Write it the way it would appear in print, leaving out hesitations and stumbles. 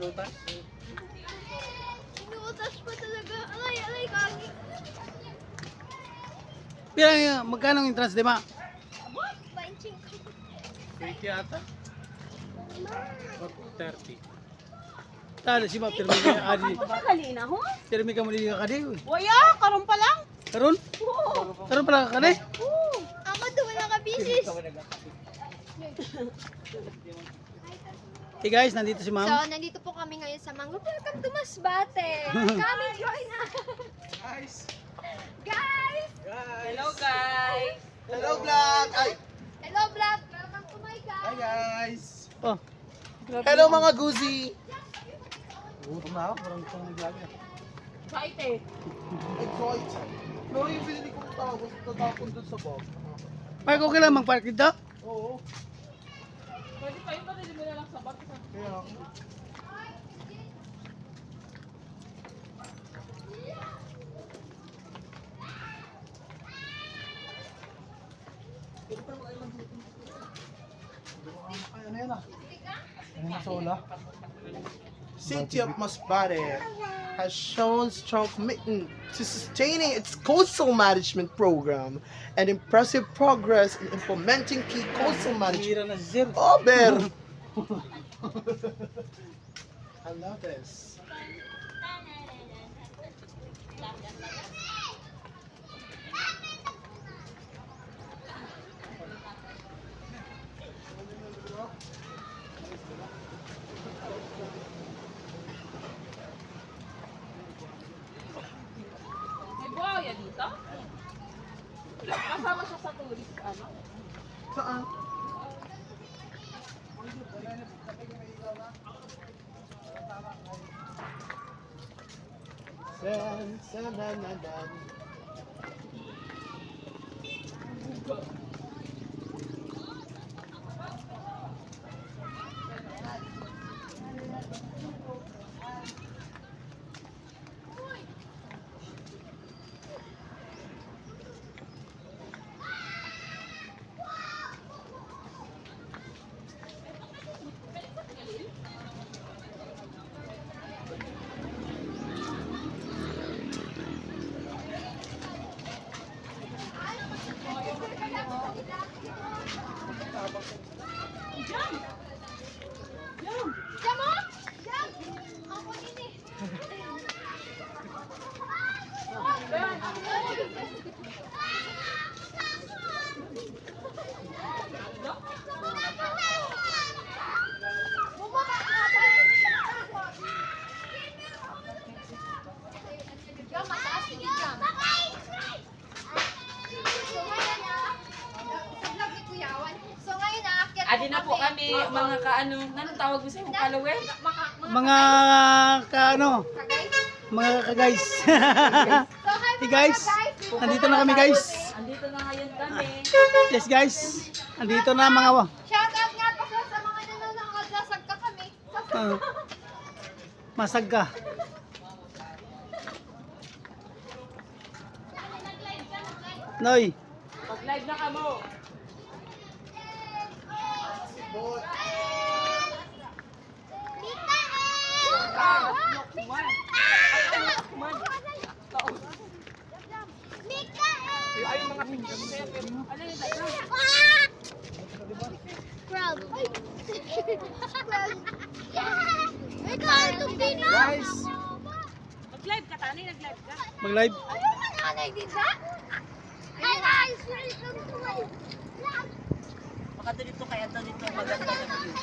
Inuutas pa talaga. Alay, kagi. Pila magkano ang entrance di ba? Painching ko. 20 ata? 30. Tala si Ma'am pirmi ka adi. Dali na ho. Pirmi ka muli ka kadi. Waya, karon pa lang. Karon? Oo. Karon pala ka kadi. Oo. Ama doon na kabisis. Hey guys, nandito si So, Ma'am. nandito po kami ngayon sa Mango. Welcome to Masbate. Kami, join na. Guys! Guys! Hello guys. Hello vlog! Ay! Hello, vlog. Welcome to my Hi guys. guys! Oh, Hello mga guzi! Gutom na ako, parang gusto ng vlog. Excited. Excited. No, yung binili kong tawag, tatapon dun sa bag. park okay lang mag-park dito. Oo. Pwede pa yun, pwede mo na lang sa bag. Kaya ako. Ano yan ah? Ano na sola? City of Masbate has shown strong commitment to sustaining its coastal management program and impressive progress in implementing key coastal management. Hira na si Sir. Ober! I love this. May buhaya dito? Kasama siya sa tourist, ano? Saan? San, san, nan, nan, nan. Diyan mo? Diyan. Ako ini. Bumaba ka ba? Diyan, mataas si Diyan. So ngayon sa vlog ni Kuya Wan. So ngayon aakyat Adi na po kami, mga kaano, anong tawag mo sa'yo? Follower? Mga kaano, Kagay. mga ka-guys. So hi Hey guys, nandito na kami guys. Andito na ngayon kami. Yes guys, nandito na mga Shout out nga po sa mga nanonood. Lasag ka kami. masag ka. Noy, Mag-live na kamo. Crab. Ikaw, itong dino. Guys! Mag-live ka, Tani? Nag-live ka? mag-live. Ano ba nanay din sa? Ay, guys, wait lang ito. Baka dito kaya dito maganda na view.